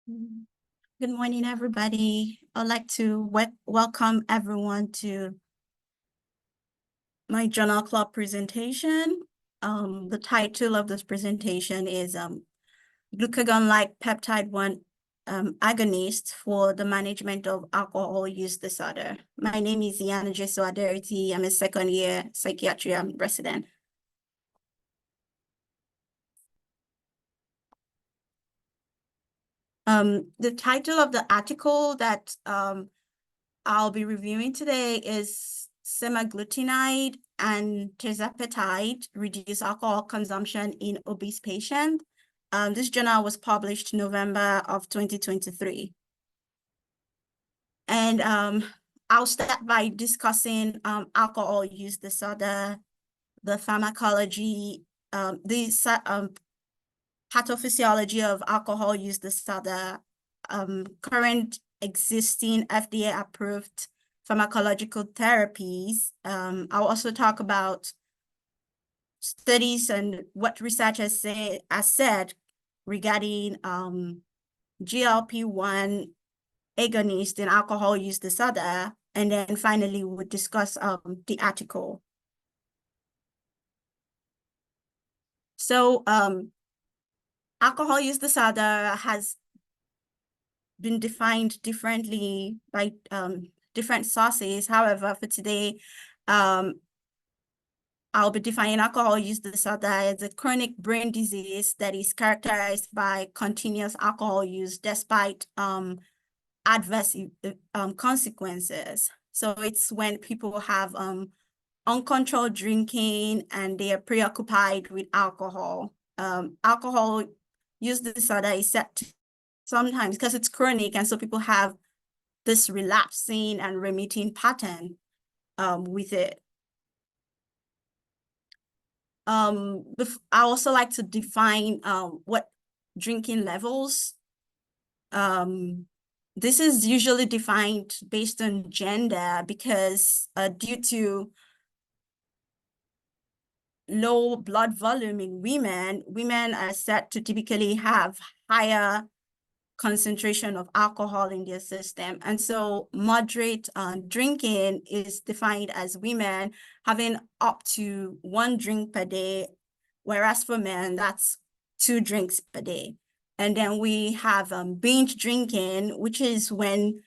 Good morning, everybody. I'd like to welcome everyone to my journal club presentation. The title of this presentation is glucagon-like peptide 1 agonist for the management of alcohol use disorder. My name is Adereti. I'm a second-year psychiatry resident. The title of the article that I'll be reviewing today is semaglutide and tirzepatide reduce alcohol consumption in obese patients. This journal was published November of 2023. And I'll start by discussing alcohol use disorder, the pharmacology, the pathophysiology of alcohol use disorder, current existing FDA-approved pharmacological therapies. I'll also talk about studies and what research has said regarding GLP-1 agonist in alcohol use disorder, and then finally we'll discuss the article. So alcohol use disorder has been defined differently by different sources. However, for today, I'll be defining alcohol use disorder as a chronic brain disease that is characterized by continuous alcohol use despite adverse consequences. So it's when people have uncontrolled drinking and they are preoccupied with alcohol. Alcohol use disorder is set to sometimes because it's chronic, and so people have this relapsing and remitting pattern with it. I also like to define what drinking levels. This is usually defined based on gender because due to low blood volume in women are said to typically have higher concentration of alcohol in their system. And so moderate drinking is defined as women having up to 1 drink per day, whereas for men, that's 2 drinks per day. And then we have binge drinking, which is when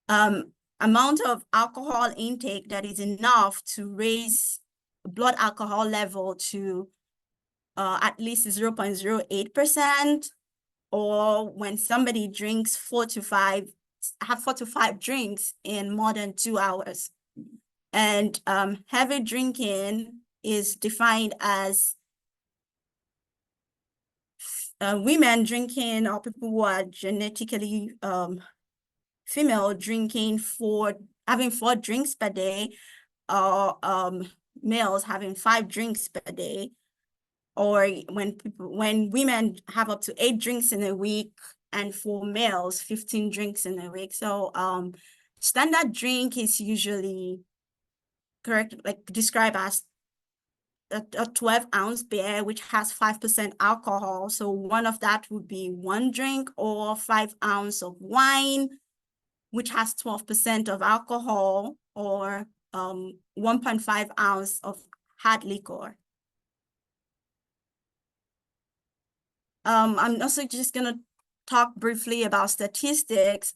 amount of alcohol intake that is enough to raise blood alcohol level to at least 0.08%, or when somebody drinks 4 to 5 drinks in more than 2 hours. And heavy drinking is defined as women drinking, or people who are genetically female drinking having 4 drinks per day, or males having 5 drinks per day, or when women have up to 8 drinks in a week, and for males 15 drinks in a week. So standard drink is usually described as a 12-ounce beer, which has 5% alcohol. So one of that would be 1 drink, or 5 ounces of wine, which has 12% of alcohol, or 1.5 ounce of hard liquor. I'm also just going to talk briefly about statistics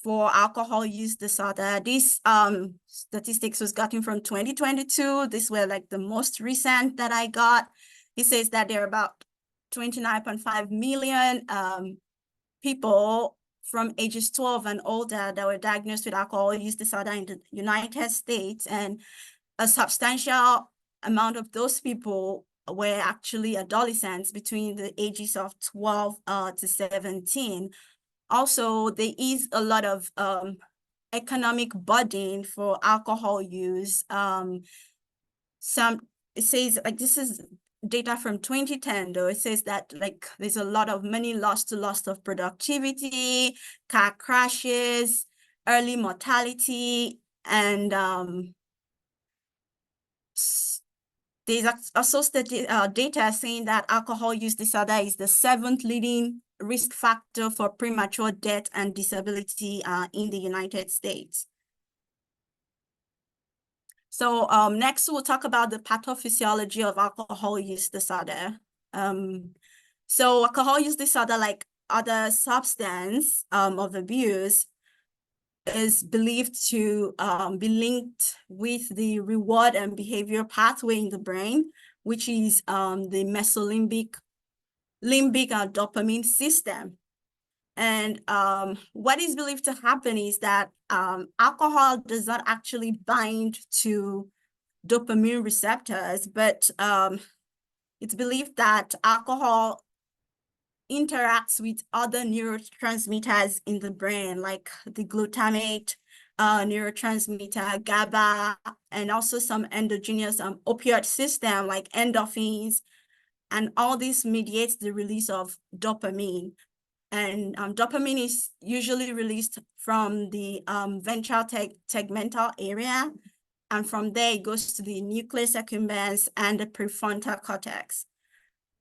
for alcohol use disorder. These statistics was gotten from 2022. These were like the most recent that I got. It says that there are about 29.5 million people from ages 12 and older that were diagnosed with alcohol use disorder in the United States, and a substantial amount of those people were actually adolescents between the ages of 12 to 17. Also, there is a lot of economic burden for alcohol use. It says, like, this is data from 2010, though. It says that like there's a lot of money lost to loss of productivity, car crashes, early mortality, and there's also data saying that alcohol use disorder is the 7th leading risk factor for premature death and disability in the United States. So next, we'll talk about the pathophysiology of alcohol use disorder. So alcohol use disorder, like other substance of abuse, is believed to be linked with the reward and behavior pathway in the brain, which is the mesolimbic dopamine system. And what is believed to happen is that alcohol does not actually bind to dopamine receptors, but it's believed that alcohol interacts with other neurotransmitters in the brain, like the glutamate neurotransmitter, GABA, and also some endogenous opioid system like endorphins. And all this mediates the release of dopamine. And dopamine is usually released from the ventral tegmental area. And from there, it goes to the nucleus accumbens and the prefrontal cortex.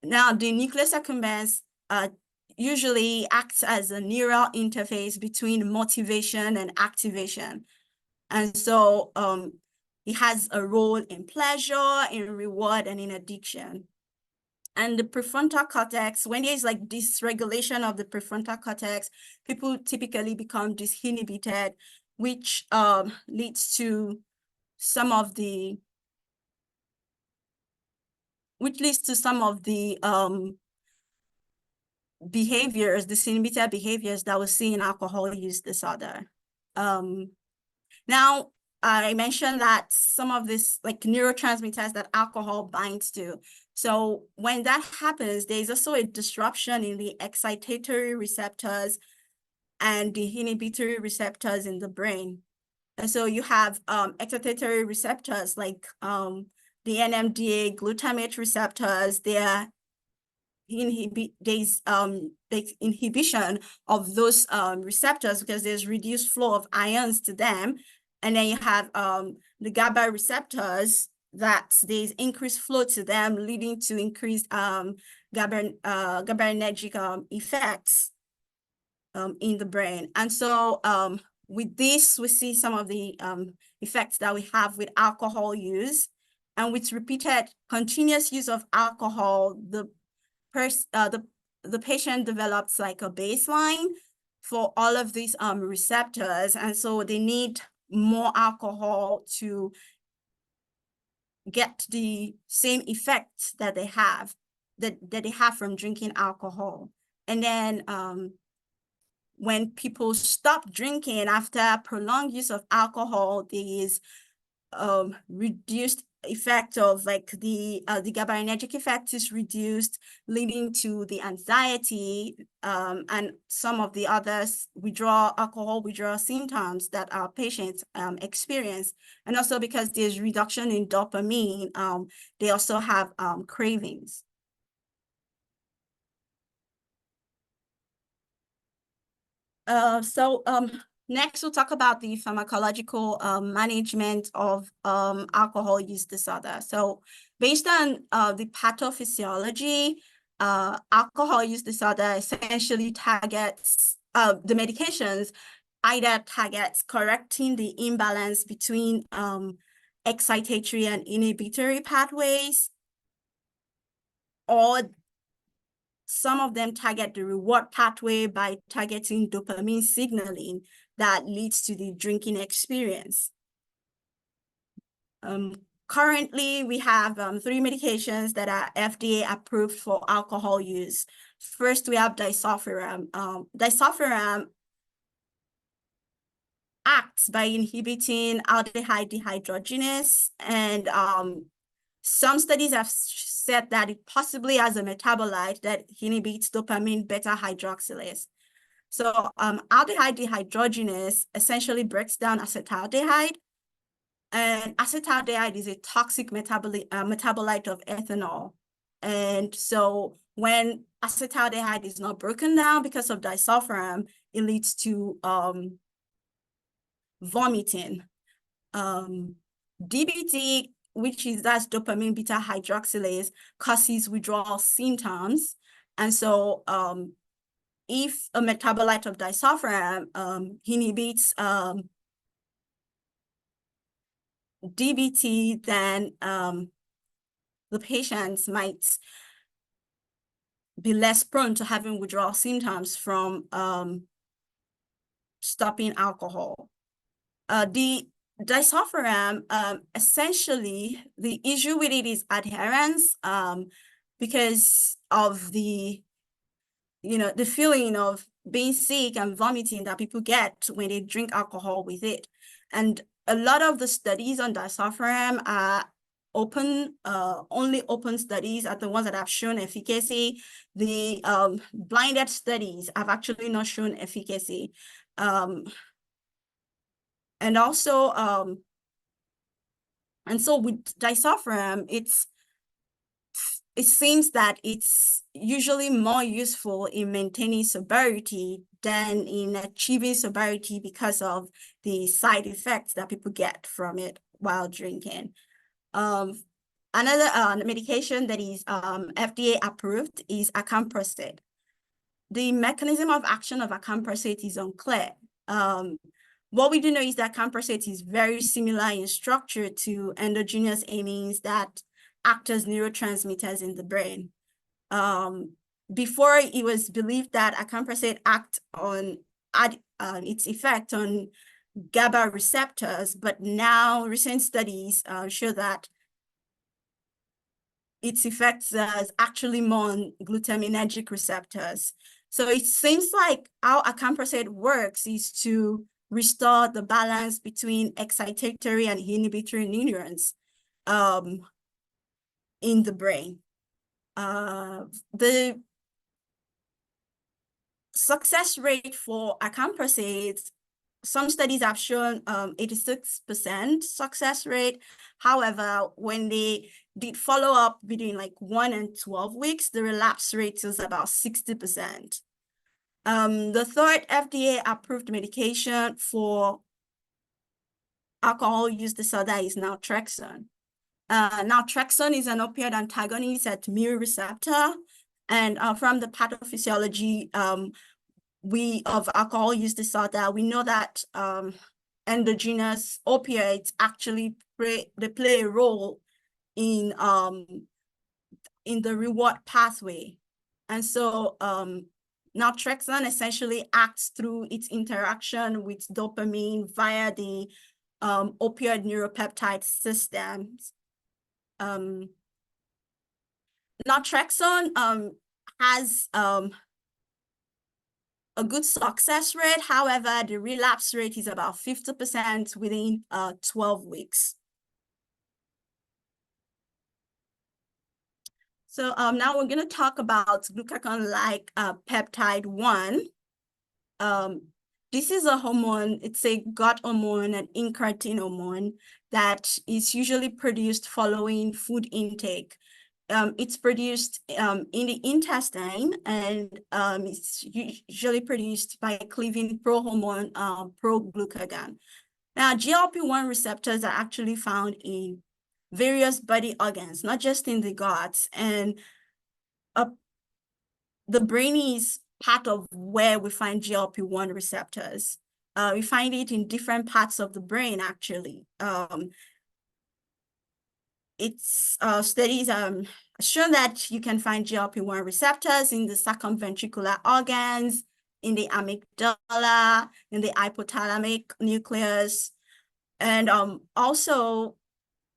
Now, the nucleus accumbens usually acts as a neural interface between motivation and activation. And so it has a role in pleasure, in reward, and in addiction. And the prefrontal cortex, when there's like dysregulation of the prefrontal cortex, people typically become disinhibited, which leads to some of the behaviors, disinhibited behaviors that we see in alcohol use disorder. Now, I mentioned that some of this like neurotransmitters that alcohol binds to. So when that happens, there's also a disruption in the excitatory receptors and the inhibitory receptors in the brain. And so you have excitatory receptors like the NMDA glutamate receptors. There's inhibition of those receptors because there's reduced flow of ions to them. And then you have the GABA receptors that there's increased flow to them, leading to increased GABAergic effects in the brain. And so with this, we see some of the effects that we have with alcohol use. And with repeated continuous use of alcohol, the patient develops like a baseline for all of these receptors. And so they need more alcohol to get the same effects that they have, that they have from drinking alcohol. And then when people stop drinking after prolonged use of alcohol, there is reduced effect of like the GABAergic effect is reduced, leading to the anxiety and some of the others alcohol withdrawal symptoms that our patients experience. And also because there's reduction in dopamine, they also have cravings. Next, we'll talk about the pharmacological management of alcohol use disorder. So based on the pathophysiology, alcohol use disorder essentially targets, the medications either targets correcting the imbalance between excitatory and inhibitory pathways, or some of them target the reward pathway by targeting dopamine signaling that leads to the drinking experience. Currently, we have 3 medications that are FDA approved for alcohol use. First, we have disulfiram. Disulfiram acts by inhibiting aldehyde dehydrogenase, and some studies have said that it possibly has a metabolite that inhibits dopamine beta hydroxylase. So aldehyde dehydrogenase essentially breaks down acetaldehyde, and acetaldehyde is a toxic metabolite of ethanol. And so when acetaldehyde is not broken down because of disulfiram, it leads to vomiting. DBT, which is that's dopamine beta hydroxylase, causes withdrawal symptoms. And so if a metabolite of disulfiram inhibits DBT, then the patients might be less prone to having withdrawal symptoms from stopping alcohol. The disulfiram, essentially, the issue with it is adherence, because of the feeling of being sick and vomiting that people get when they drink alcohol with it. And a lot of the studies on disulfiram are only open studies are the ones that have shown efficacy. The blinded studies have actually not shown efficacy. And also, and so with disulfiram, it seems that it's usually more useful in maintaining sobriety than in achieving sobriety because of the side effects that people get from it while drinking. Another medication that is FDA approved is acamprosate. The mechanism of action of acamprosate is unclear. What we do know is that acamprosate is very similar in structure to endogenous amines that act as neurotransmitters in the brain. Before, it was believed that acamprosate act on its effect on GABA receptors, but now recent studies show that its effects is actually more on glutaminergic receptors. So it seems like how acamprosate works is to restore the balance between excitatory and inhibitory neurons in the brain. The success rate for acamprosate, some studies have shown 86% success rate. However, when they did follow up between like 1 and 12 weeks, the relapse rate is about 60%. The third FDA approved medication for alcohol use disorder is naltrexone. Naltrexone is an opioid antagonist at mu receptor, and from the pathophysiology of alcohol use disorder, we know that endogenous opioids actually play a role in the reward pathway. And so naltrexone essentially acts through its interaction with dopamine via the opioid neuropeptide systems. Naltrexone has a good success rate. However, the relapse rate is about 50% within 12 weeks. So now we're going to talk about glucagon-like peptide 1. This is a hormone. It's a gut hormone, an incretin hormone that is usually produced following food intake. It's produced in the intestine, and it's usually produced by cleaving prohormone, proglucagon. Now, GLP-1 receptors are actually found in various body organs, not just in the gut. And the brain is part of where we find GLP-1 receptors. We find it in different parts of the brain, actually. Studies shown that you can find GLP-1 receptors in the circumventricular organs, in the amygdala, in the hypothalamic nucleus, and also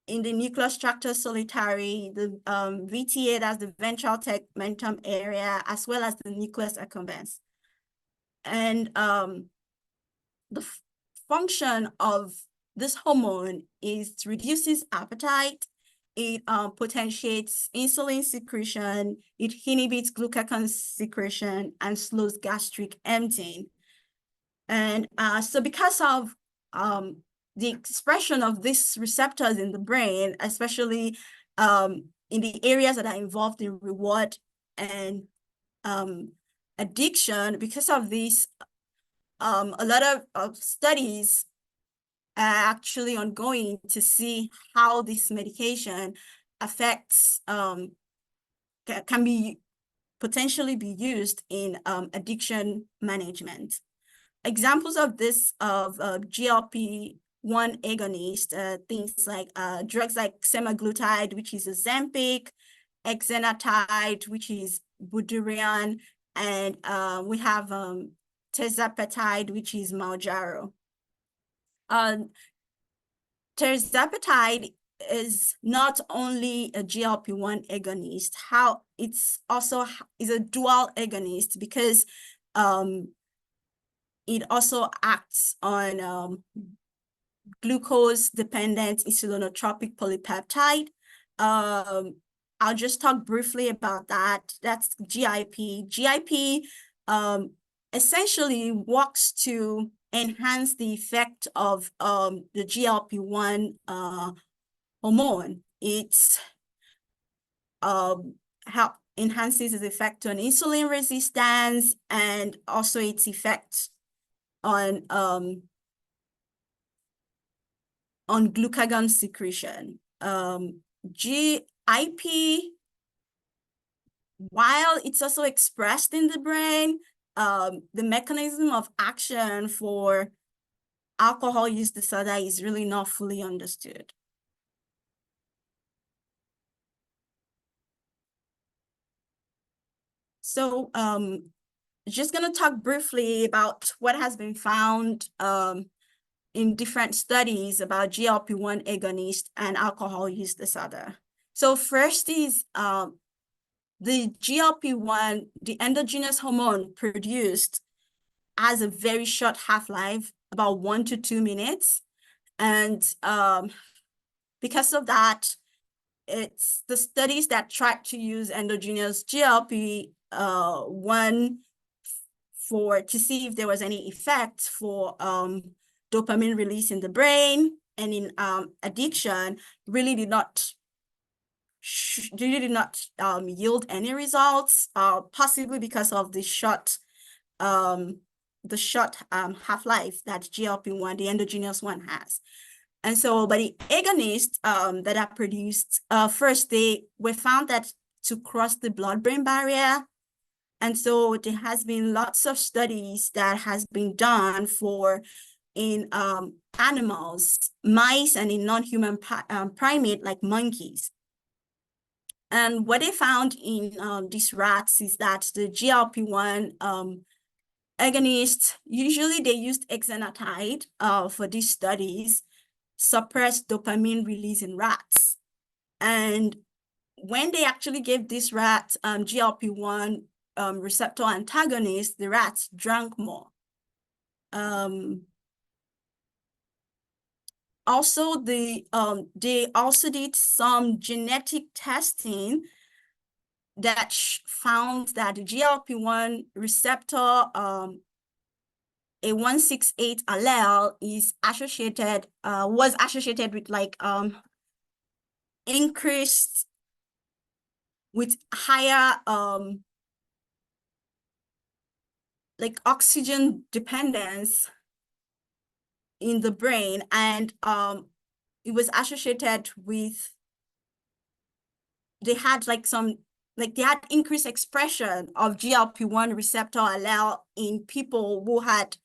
in the nucleus tractus solitari, the VTA, that's the ventral tegmentum area, as well as the nucleus accumbens. And the function of this hormone is it reduces appetite, it potentiates insulin secretion, it inhibits glucagon secretion, and slows gastric emptying. And so because of the expression of these receptors in the brain, especially in the areas that are involved in reward and addiction, because of this, a lot of studies actually ongoing to see how this medication affects, can be potentially be used in addiction management. Examples of this, of GLP-1 agonist, things like drugs like semaglutide, which is Ozempic, exenatide, which is Budurian, and we have tirzepatide, which is Mounjaro. Tirzepatide is not only a GLP-1 agonist, how it's also is a dual agonist because it also acts on glucose-dependent insulinotropic polypeptide. I'll just talk briefly about that. That's GIP. GIP essentially works to enhance the effect of the GLP-1 hormone. It's help enhances its effect on insulin resistance and also its effect on glucagon secretion. GIP, while it's also expressed in the brain, the mechanism of action for alcohol use disorder is really not fully understood. So just gonna talk briefly about what has been found in different studies about GLP-1 agonist and alcohol use disorder. So first is the GLP-1, the endogenous hormone produced, has a very short half-life, about 1 to 2 minutes. And because of that, it's the studies that try to use endogenous GLP-1 to see if there was any effect for dopamine release in the brain and in addiction really did not yield any results, possibly because of the short half-life that GLP-1, the endogenous one, has. And so, but the agonists that are produced, first, they were found that to cross the blood-brain barrier. And so there has been lots of studies that has been done in animals, mice, and in non-human primate like monkeys. And what they found in these rats is that the GLP-1 agonists, usually they used exenatide for these studies, suppressed dopamine release in rats. And when they actually gave this rat GLP-1 receptor antagonist, the rats drank more. Also, they also did some genetic testing that found that the GLP-1 receptor, a 168 allele is associated, was associated with like increased with higher like oxygen dependence in the brain, and it was associated with, they had like they had increased expression of GLP-1 receptor allele in people who had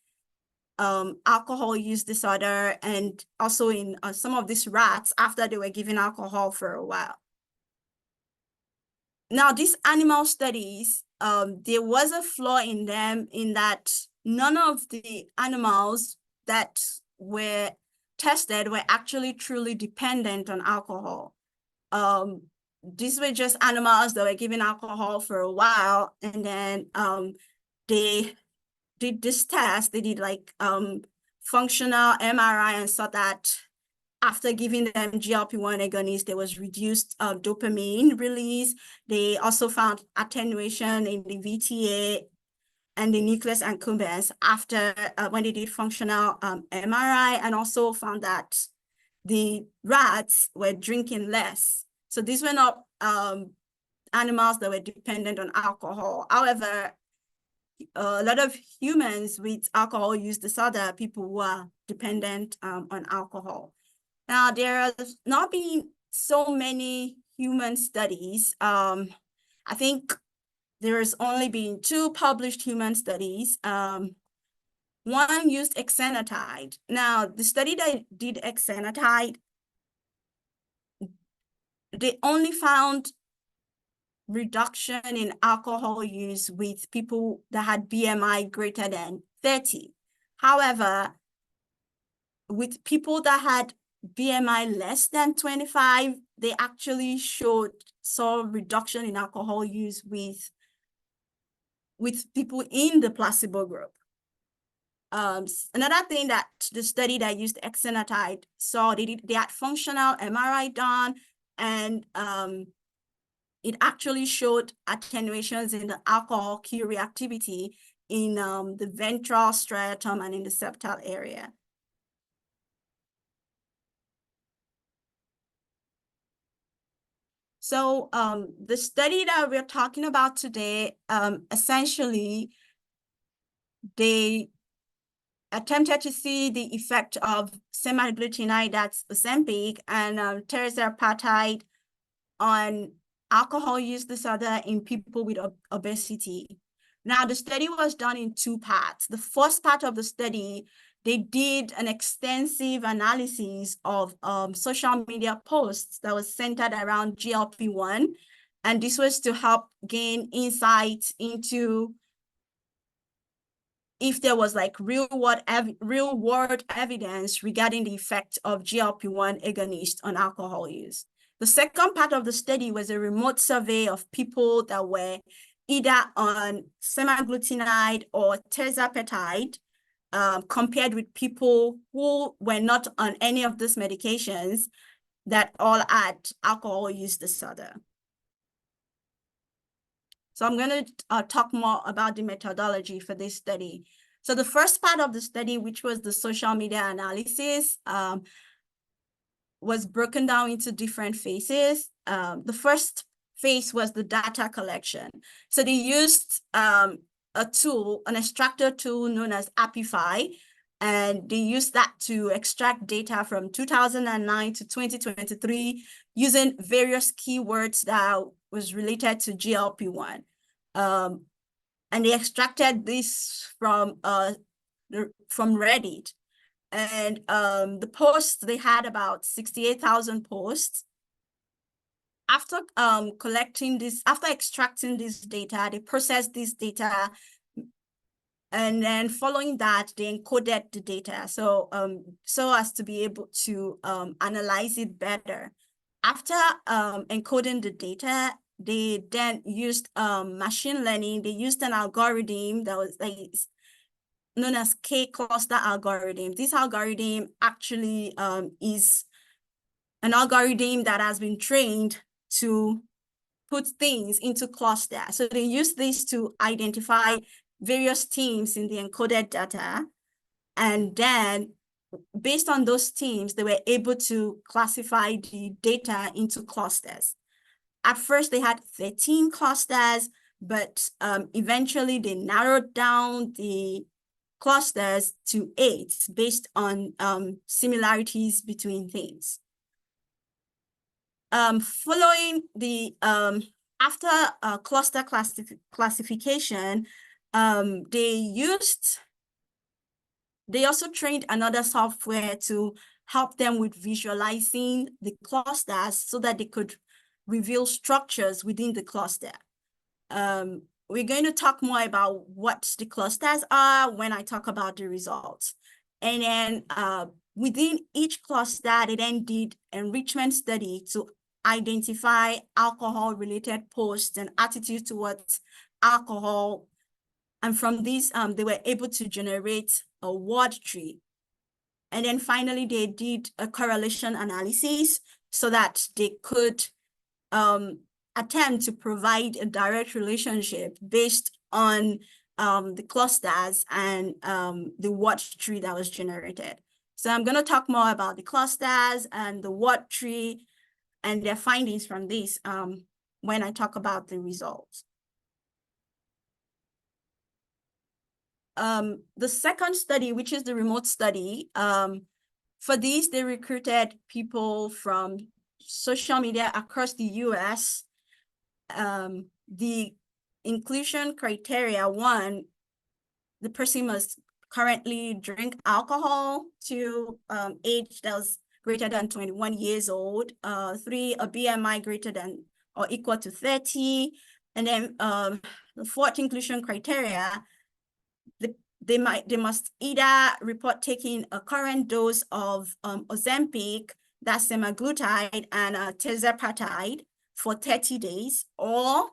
alcohol use disorder, and also in some of these rats after they were given alcohol for a while. Now, these animal studies, there was a flaw in them in that none of the animals that were tested were actually truly dependent on alcohol. These were just animals that were given alcohol for a while, and then they did this test. They did like functional MRI and saw that after giving them GLP-1 agonist, there was reduced dopamine release. They also found attenuation in the VTA and the nucleus accumbens after when they did functional MRI, and also found that the rats were drinking less. So these were not animals that were dependent on alcohol. However, a lot of humans with alcohol use disorder, people who are dependent on alcohol. Now, there has not been so many human studies. I think there's only been 2 published human studies. One used exenatide. Now, the study that did exenatide, they only found reduction in alcohol use with people that had BMI greater than 30. However, with people that had BMI less than 25, they actually saw reduction in alcohol use with people in the placebo group. Another thing that the study that used exenatide saw, they had functional MRI done, and it actually showed attenuations in the alcohol cue reactivity in the ventral striatum and in the septal area. So the study that we're talking about today, essentially, they attempted to see the effect of semaglutide, that's Ozempic, and tirzepatide on alcohol use disorder in people with obesity. Now, the study was done in 2 parts. The first part of the study, they did an extensive analysis of social media posts that was centered around GLP-1. And this was to help gain insights into if there was like real world evidence regarding the effect of GLP-1 agonist on alcohol use. The second part of the study was a remote survey of people that were either on semaglutide or tirzepatide, compared with people who were not on any of these medications that all had alcohol use disorder. So I'm going to talk more about the methodology for this study. So the first part of the study, which was the social media analysis, was broken down into different phases. The first phase was the data collection. So they used a tool, an extractor tool known as Apify, and they used that to extract data from 2009 to 2023 using various keywords that was related to GLP-1. And they extracted this from Reddit. And the posts, they had about 68,000 posts. After collecting this, after extracting this data, they processed this data, and then following that, they encoded the data so as to be able to analyze it better. After encoding the data, they then used machine learning. They used an algorithm that was known as K-cluster algorithm. This algorithm actually is an algorithm that has been trained to put things into clusters. So they use this to identify various teams in the encoded data. And then based on those teams, they were able to classify the data into clusters. At first, they had 13 clusters, but eventually they narrowed down the clusters to 8 based on similarities between things. Following the after cluster classification, they also trained another software to help them with visualizing the clusters so that they could reveal structures within the cluster. We're going to talk more about what the clusters are when I talk about the results. And then within each cluster, they then did enrichment study to identify alcohol-related posts and attitudes towards alcohol. And from these, they were able to generate a word tree. And then finally, they did a correlation analysis so that they could attempt to provide a direct relationship based on the clusters and the word tree that was generated. So I'm going to talk more about the clusters and the word tree and their findings from this when I talk about the results. the second study, which is the remote study, for these, they recruited people from social media across the US. The inclusion criteria, one, the person must currently drink alcohol to age that was greater than 21 years old. Three, a BMI greater than or equal to 30. And then the fourth inclusion criteria, they must either report taking a current dose of Ozempic, that's semaglutide, and tirzepatide for 30 days, or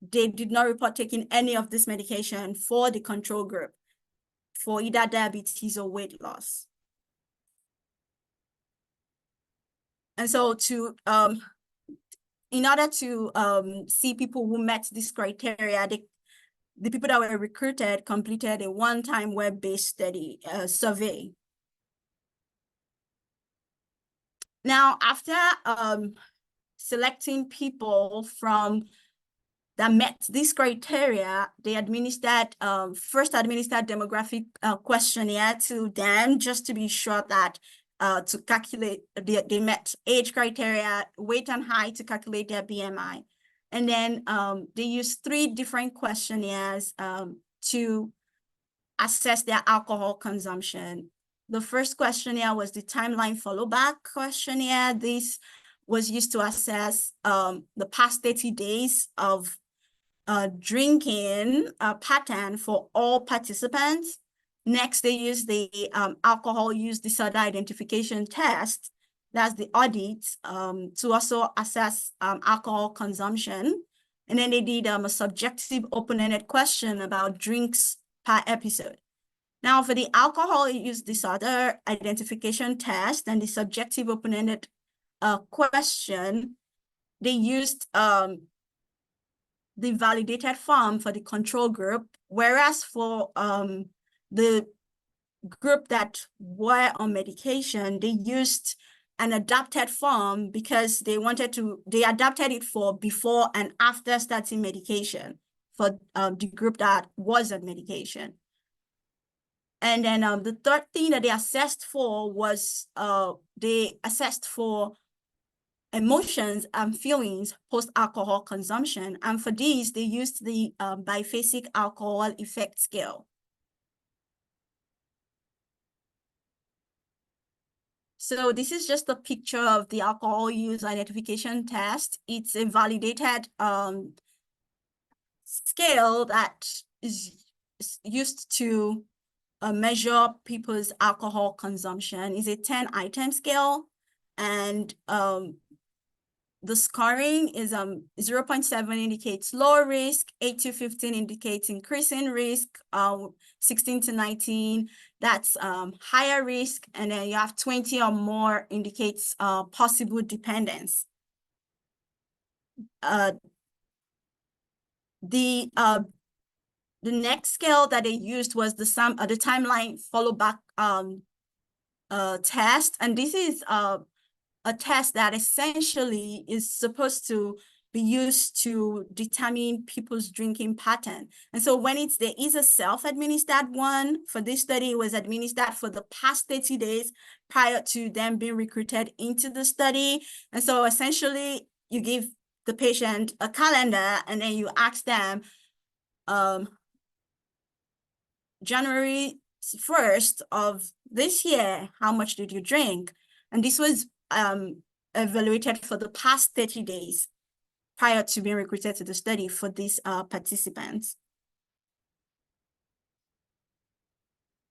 they did not report taking any of this medication for the control group for either diabetes or weight loss. And so in order to see people who met this criteria, the people that were recruited completed a one-time web-based study survey. Now, after selecting people that met this criteria, they first administered demographic questionnaire to them just to be sure that to calculate, they met age criteria, weight and height to calculate their BMI. And then they used 3 different questionnaires to assess their alcohol consumption. The first questionnaire was the timeline follow back questionnaire. This was used to assess the past 30 days of drinking pattern for all participants. Next, they used the alcohol use disorder identification test, that's the audit, to also assess alcohol consumption. And then they did a subjective open-ended question about drinks per episode. Now, for the alcohol use disorder identification test and the subjective open-ended question, they used the validated form for the control group, whereas for the group that were on medication, they used an adapted form because they adapted it for before and after starting medication for the group that was on medication. And then the third thing that they assessed for was they assessed for emotions and feelings post-alcohol consumption. And for these, they used the biphasic alcohol effect scale. So this is just a picture of the alcohol use identification test. It's a validated scale that is used to measure people's alcohol consumption. It's a 10-item scale, and the scoring is 0.7 indicates low risk, 8 to 15 indicates increasing risk, 16 to 19, that's higher risk, and then you have 20 or more indicates possible dependence. The next scale that they used was the timeline follow back test, and this is a test that essentially is supposed to be used to determine people's drinking pattern. And so when there is a self-administered one, for this study, it was administered for the past 30 days prior to them being recruited into the study. And so essentially, you give the patient a calendar and then you ask them, January 1st of this year, how much did you drink? And this was evaluated for the past 30 days prior to being recruited to the study for these participants.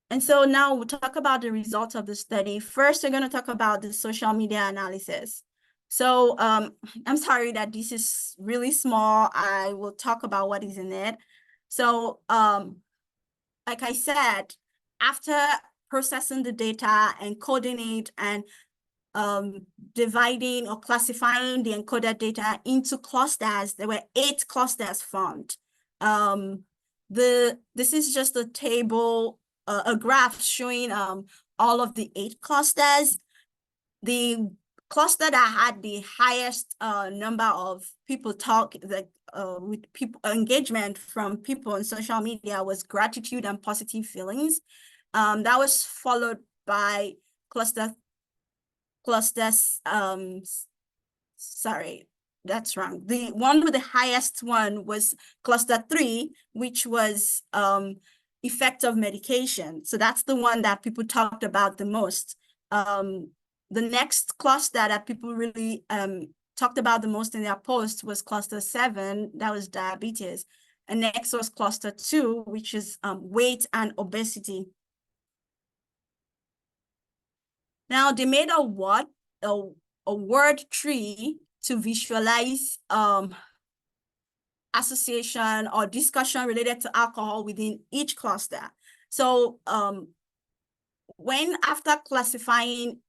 And so now we'll talk about the results of the study. First, we're going to talk about the social media analysis. So I'm sorry that this is really small. I will talk about what is in it. So like I said, after processing the data and coding it and dividing or classifying the encoded data into clusters, there were 8 clusters formed. This is just a table, a graph showing all of the 8 clusters. The cluster that had the highest number of people with people engagement from people on social media was gratitude and positive feelings. That was followed by sorry, that's wrong. The one with the highest one was cluster 3, which was effect of medication. So that's the one that people talked about the most. The next cluster that people really talked about the most in their post was cluster 7, that was diabetes. And next was cluster 2, which is weight and obesity. Now they made a word tree to visualize association or discussion related to alcohol within each cluster. So after classifying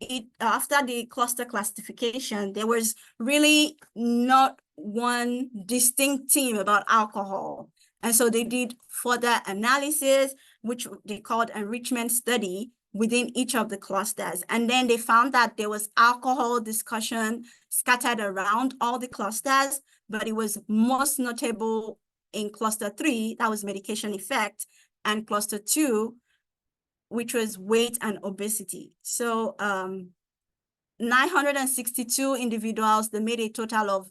it, after the cluster classification, there was really not one distinct theme about alcohol. And so they did further analysis, which they called enrichment study within each of the clusters. And then they found that there was alcohol discussion scattered around all the clusters, but it was most notable in cluster 3, that was medication effect, and cluster 2, which was weight and obesity. So 962 individuals, they made a total of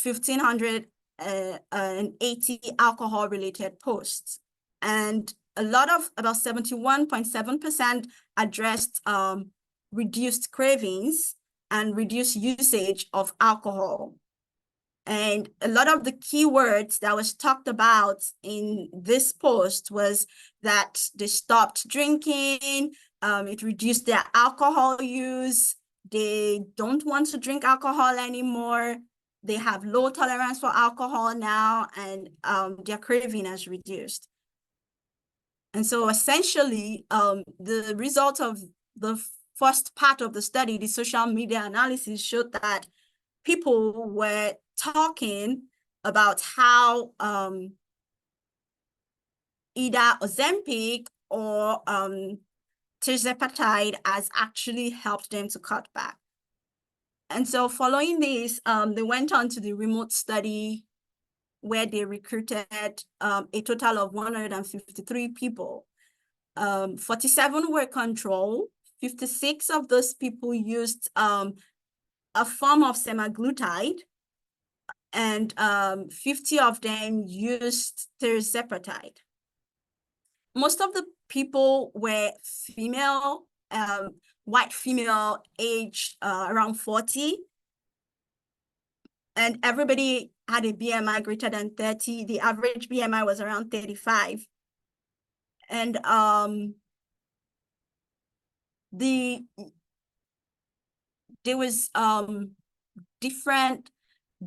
1,580 alcohol-related posts. And about 71.7% addressed reduced cravings and reduced usage of alcohol. And a lot of the keywords that was talked about in this post was that they stopped drinking, it reduced their alcohol use, they don't want to drink alcohol anymore, they have low tolerance for alcohol now, and their craving has reduced. And so essentially, the result of the first part of the study, the social media analysis, showed that people were talking about how either Ozempic or tirzepatide has actually helped them to cut back. And so following this, they went on to the remote study where they recruited a total of 153 people. 47 were control. 56 of those people used a form of semaglutide, and 50 of them used tirzepatide. Most of the people were female, white female, aged around 40. And everybody had a BMI greater than 30. The average BMI was around 35. And there was different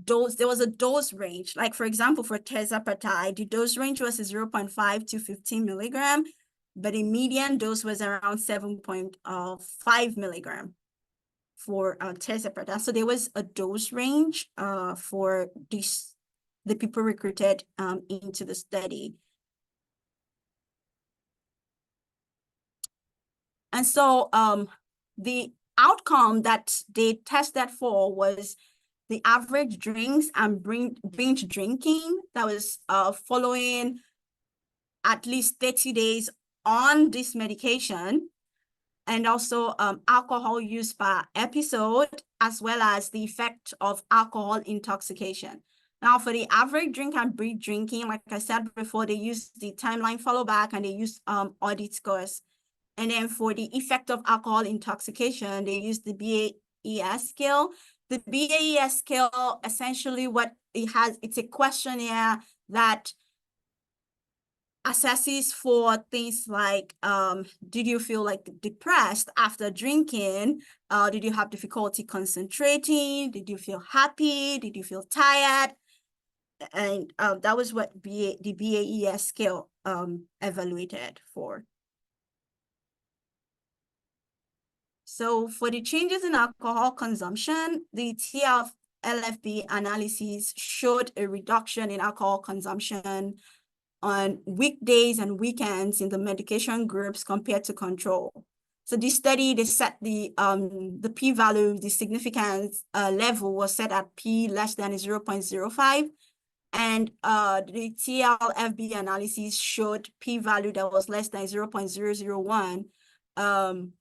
dose. There was a dose range. Like, for example, for tirzepatide, the dose range was 0.5 to 15 milligram, but the median dose was around 7.5 milligram for tirzepatide. So there was a dose range for the people recruited into the study. And so the outcome that they tested for was the average drinks and binge drinking that was following at least 30 days on this medication, and also alcohol use per episode, as well as the effect of alcohol intoxication. Now, for the average drink and binge drinking, like I said before, they used the timeline follow back and they used audit scores. And then for the effect of alcohol intoxication, they used the BAES scale. The BAES scale, essentially what it has, it's a questionnaire that assesses for things like, did you feel like depressed after drinking? Did you have difficulty concentrating? Did you feel happy? Did you feel tired? And that was what the BAES scale evaluated for. So for the changes in alcohol consumption, the TLFB analysis showed a reduction in alcohol consumption on weekdays and weekends in the medication groups compared to control. So this study, they set the p-value, the significance level was set at p less than 0.05. And the TLFB analysis showed p-value that was less than 0.001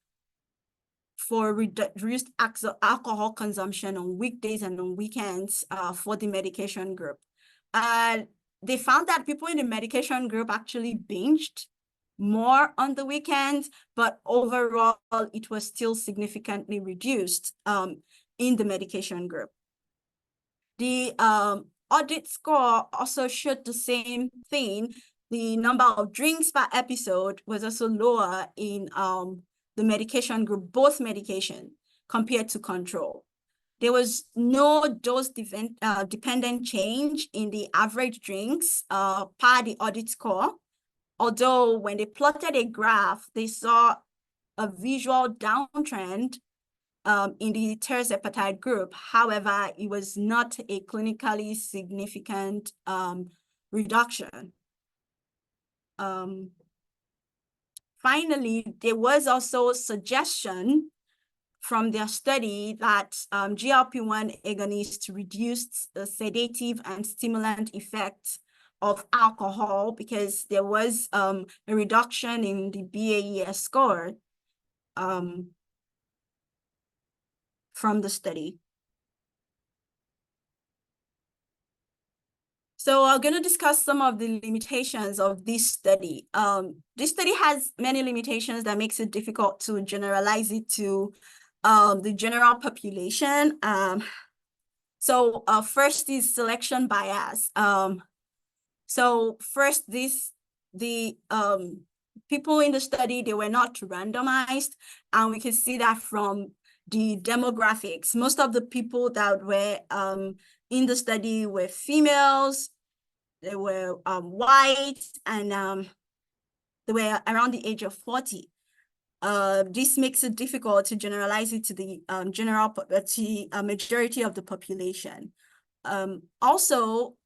for reduced alcohol consumption on weekdays and on weekends for the medication group. They found that people in the medication group actually binged more on the weekends, but overall, it was still significantly reduced in the medication group. The audit score also showed the same thing. The number of drinks per episode was also lower in the medication group, both medication, compared to control. There was no dose-dependent change in the average drinks per the audit score. Although when they plotted a graph, they saw a visual downtrend in the tirzepatide group. However, it was not a clinically significant reduction. Finally, there was also a suggestion from their study that GLP-1 agonists reduced the sedative and stimulant effects of alcohol because there was a reduction in the BAES score from the study. So I'm going to discuss some of the limitations of this study. This study has many limitations that makes it difficult to generalize it to the general population. So first is selection bias. So first, the people in the study, they were not randomized, and we can see that from the demographics. Most of the people that were in the study were females, they were white, and they were around the age of 40. This makes it difficult to generalize it to the majority of the population. Also,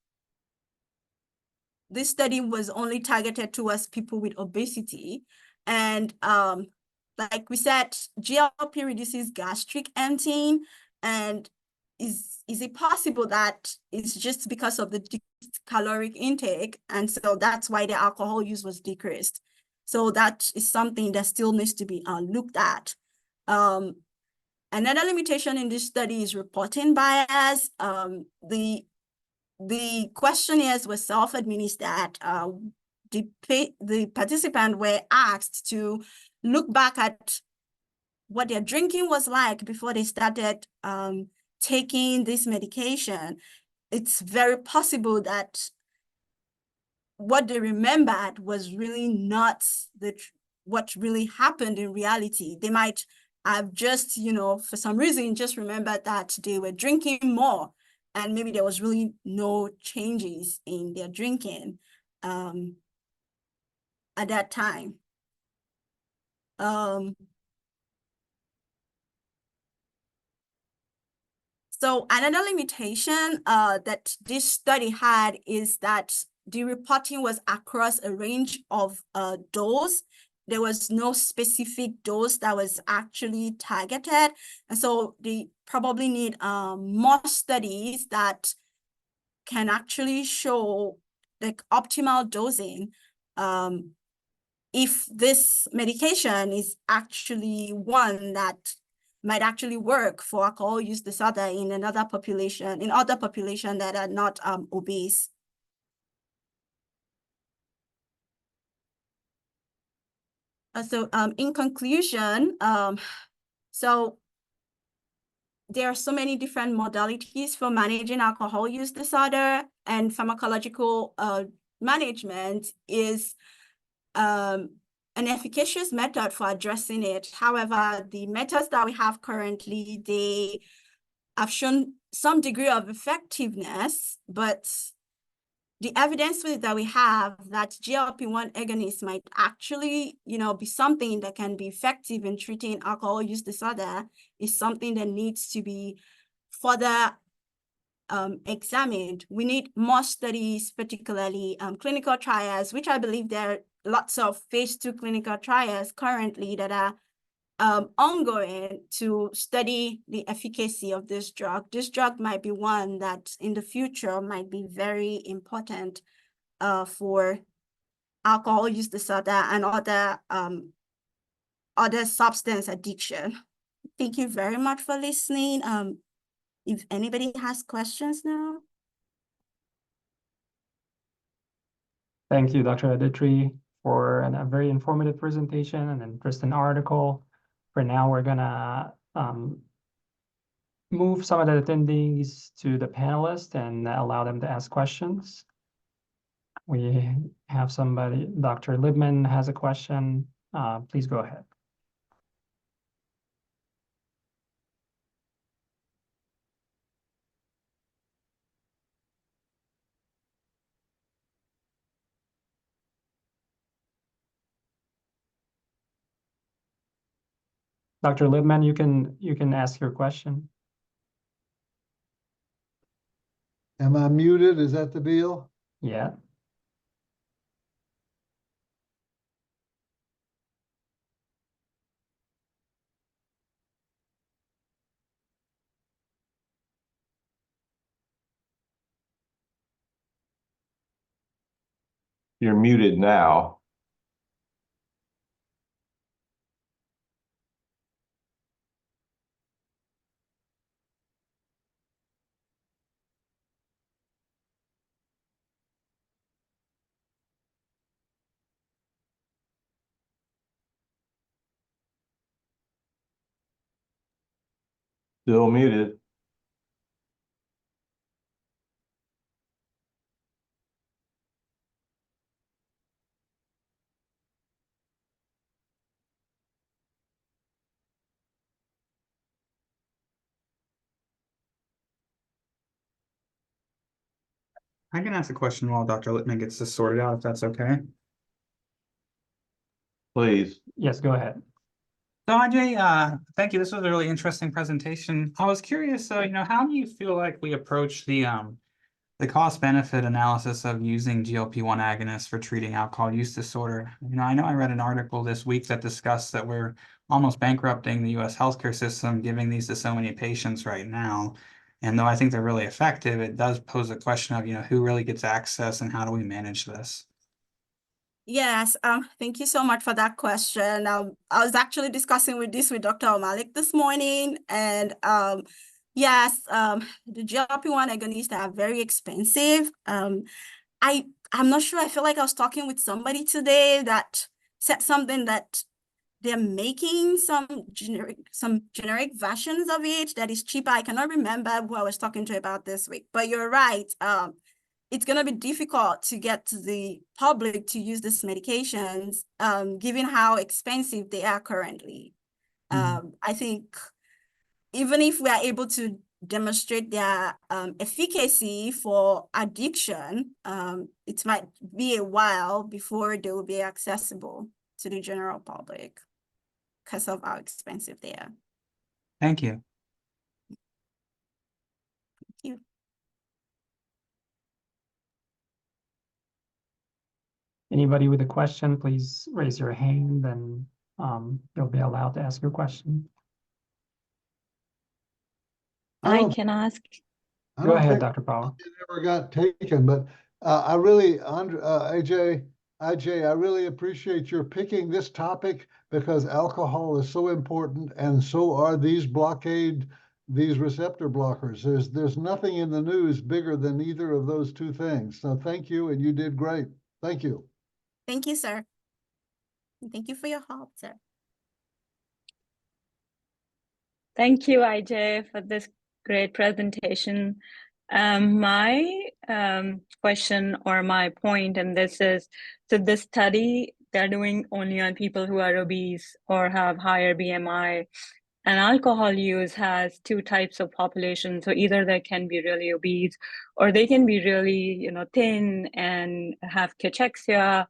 this study was only targeted towards people with obesity. And like we said, GLP reduces gastric emptying. And is it possible that it's just because of the decreased caloric intake? And so that's why the alcohol use was decreased. So that is something that still needs to be looked at. Another limitation in this study is reporting bias. The questionnaires were self-administered. The participants were asked to look back at what their drinking was like before they started taking this medication. It's very possible that what they remembered was really not what really happened in reality. They might have just, for some reason, just remembered that they were drinking more, and maybe there was really no changes in their drinking at that time. So another limitation that this study had is that the reporting was across a range of dose. There was no specific dose that was actually targeted. And so they probably need more studies that can actually show like optimal dosing if this medication is actually one that might actually work for alcohol use disorder in other population that are not obese. So in conclusion, so there are so many different modalities for managing alcohol use disorder, and pharmacological management is an efficacious method for addressing it. However, the methods that we have currently, they have shown some degree of effectiveness, but the evidence that we have that GLP-1 agonists might actually, be something that can be effective in treating alcohol use disorder is something that needs to be further examined. We need more studies, particularly clinical trials, which I believe there are lots of phase 2 clinical trials currently that are ongoing to study the efficacy of this drug. This drug might be one that in the future might be very important for alcohol use disorder and other substance addiction. Thank you very much for listening. If anybody has questions now. Thank you, Dr. Adereti, for a very informative presentation and an interesting article. For now, we're gonna move some of the attendees to the panelists and allow them to ask questions. We have somebody, Dr. Libman has a question. Please go ahead. Dr. Libman, you can ask your question. Am I muted? Is that the deal? Yeah. You're muted now. Still muted. I can ask a question while Dr. Littman gets this sorted out, if that's okay. Please. Yes, go ahead. So Ajay, thank you. This was a really interesting presentation. I was curious, how do you feel like we approach the cost-benefit analysis of using GLP-1 agonists for treating alcohol use disorder? I know I read an article this week that discussed that we're almost bankrupting the US healthcare system, giving these to so many patients right now. And though I think they're really effective, it does pose a question of, who really gets access and how do we manage this? Yes, thank you so much for that question. I was actually discussing with Dr. Malik this morning, and yes, the GLP-1 agonists are very expensive. I'm not sure. I feel like I was talking with somebody today that said something that they're making some generic versions of it that is cheaper. I cannot remember who I was talking to about this week, but you're right. It's going to be difficult to get to the public to use these medications, given how expensive they are currently. I think even if we are able to demonstrate their efficacy for addiction, it might be a while before they will be accessible to the general public because of how expensive they are. Thank you. Thank you. Anybody with a question, please raise your hand and you'll be allowed to ask your question. I can ask. Go ahead, Dr. Power. It never got taken, but I really, AJ, I really appreciate your picking this topic because alcohol is so important, and so are these receptor blockers. There's nothing in the news bigger than either of those two things. So thank you, and you did great. Thank you. Thank you, sir. Thank you for your help, sir. Thank you, IJ, for this great presentation. My question or my point in this is, so this study they're doing only on people who are obese or have higher BMI, and alcohol use has two types of population. So either they can be really obese or they can be really, thin and have cachexia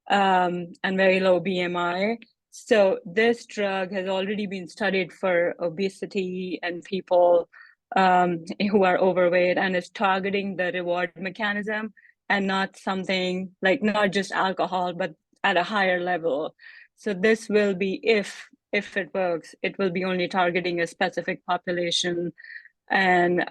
and very low BMI. So this drug has already been studied for obesity and people who are overweight, and is targeting the reward mechanism and not something like not just alcohol, but at a higher level. So this will be, if if it works, it will be only targeting a specific population. And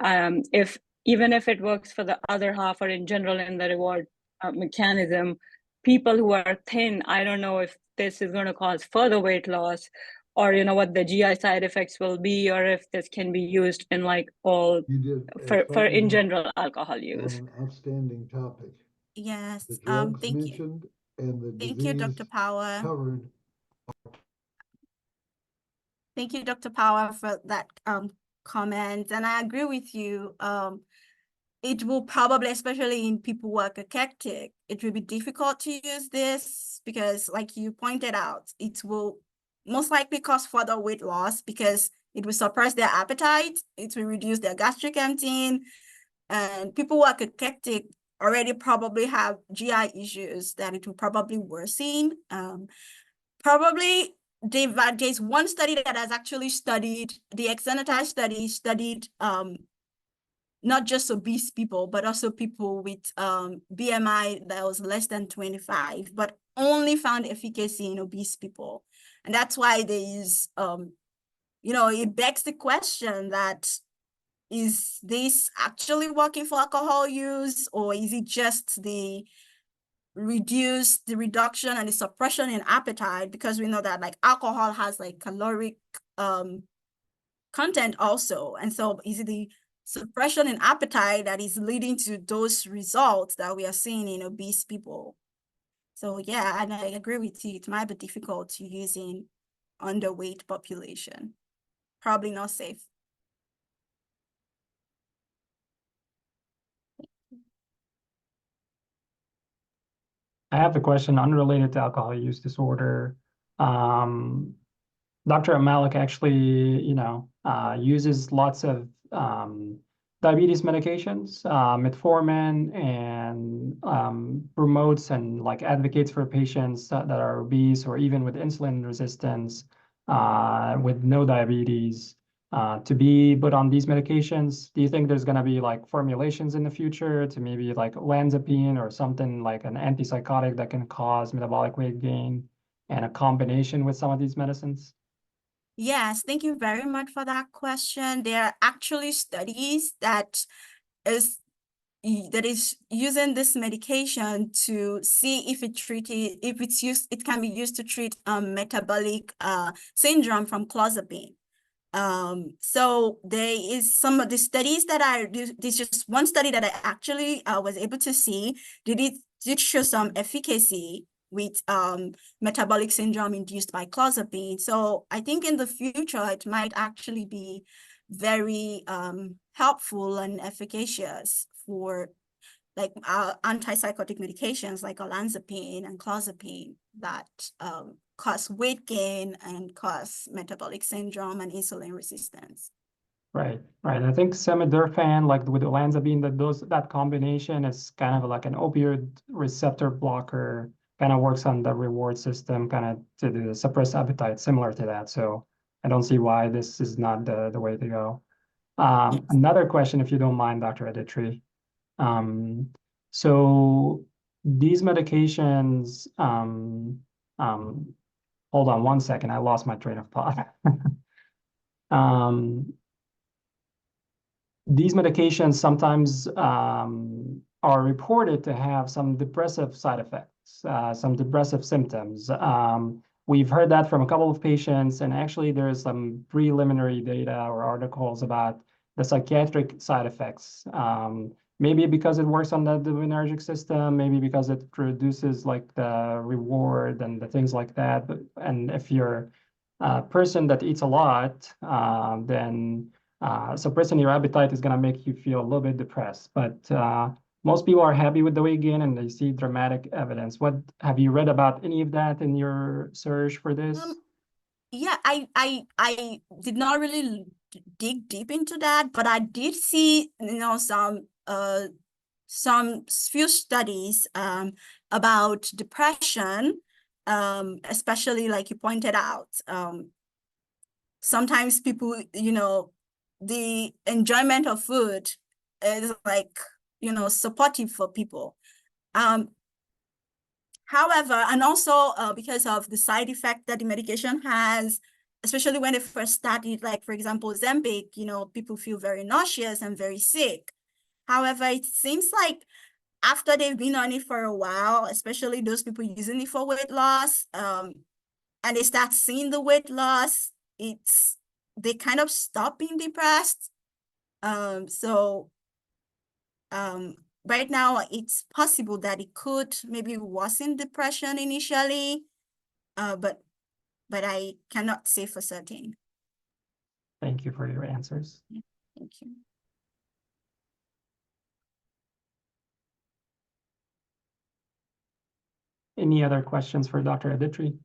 if even if it works for the other half or in general in the reward mechanism, people who are thin, I don't know if this is going to cause further weight loss, or what the GI side effects will be, or if this can be used in like all You did for in explain general alcohol use. an outstanding topic. Yes, The drugs thank you. mentioned and the Thank you, disease Dr. Power. covered. Thank you, Dr. Power, for that comment. And I agree with you. It will probably, especially in people who are cachectic, it will be difficult to use this because, like you pointed out, it will most likely cause further weight loss because it will suppress their appetite. It will reduce their gastric emptying. And people who are cachectic already probably have GI issues that it will probably worsen. Probably there's one study that has actually studied, the exenatide studied not just obese people, but also people with BMI that was less than 25, but only found efficacy in obese people. And that's why there is, it begs the question that, is this actually working for alcohol use, or is it just the reduction and the suppression in appetite? Because we know that like alcohol has like caloric content also. And so is it the suppression in appetite that is leading to those results that we are seeing in obese people? So yeah, and I agree with you. It might be difficult to use in underweight population. Probably not safe. I have a question unrelated to alcohol use disorder. Dr. Malik actually, uses lots of diabetes medications, metformin, and promotes and like advocates for patients that are obese or even with insulin resistance, with no diabetes, to be put on these medications. Do you think there's going to be like formulations in the future to maybe like olanzapine or something like an antipsychotic that can cause metabolic weight gain, and a combination with some of these medicines? Yes, thank you very much for that question. There are actually studies that is using this medication to see if it can be used to treat metabolic syndrome from clozapine. So there is some of the studies that there's just one study that I actually was able to see. Did show some efficacy with metabolic syndrome induced by clozapine. So I think in the future, it might actually be very helpful and efficacious for like antipsychotic medications like olanzapine and clozapine that cause weight gain and cause metabolic syndrome and insulin resistance. Right. I think semidurfan, like with olanzapine, that combination is kind of like an opioid receptor blocker, kind of works on the reward system, kind of to suppress appetite, similar to that. So I don't see why this is not the way to go. Yes. Another question, if you don't mind, Dr. Adereti. So these medications, hold on one second, I lost my train of thought. These medications sometimes are reported to have some depressive side effects, some depressive symptoms. We've heard that from a couple of patients, and actually there's some preliminary data or articles about the psychiatric side effects. Maybe because it works on the dopaminergic system, maybe because it reduces like the reward and the things like that. And if you're a person that eats a lot, then suppressing your appetite is going to make you feel a little bit depressed. But most people are happy with the weight gain and they see dramatic evidence. What have you read about any of that in your search for this? Yeah, I did not really dig deep into that, but I did see some few studies about depression, especially like you pointed out. Sometimes people, the enjoyment of food is like, supportive for people. However, and also because of the side effect that the medication has, especially when they first started, like, for example, Ozempic, people feel very nauseous and very sick. However, it seems like after they've been on it for a while, especially those people using it for weight loss, and they start seeing the weight loss, they kind of stop being depressed. Right now, it's possible that it could maybe worsen depression initially, but I cannot say for certain. Thank you for your answers. Thank you. Any other questions for Dr. Adereti?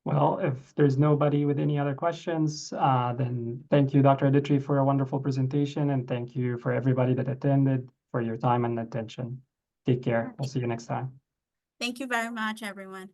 Well, if there's nobody with any other questions, then thank you, Dr. Adereti, for a wonderful presentation, and thank you for everybody that attended for your time and attention. Take care. We'll see you next time. Thank you very much, everyone.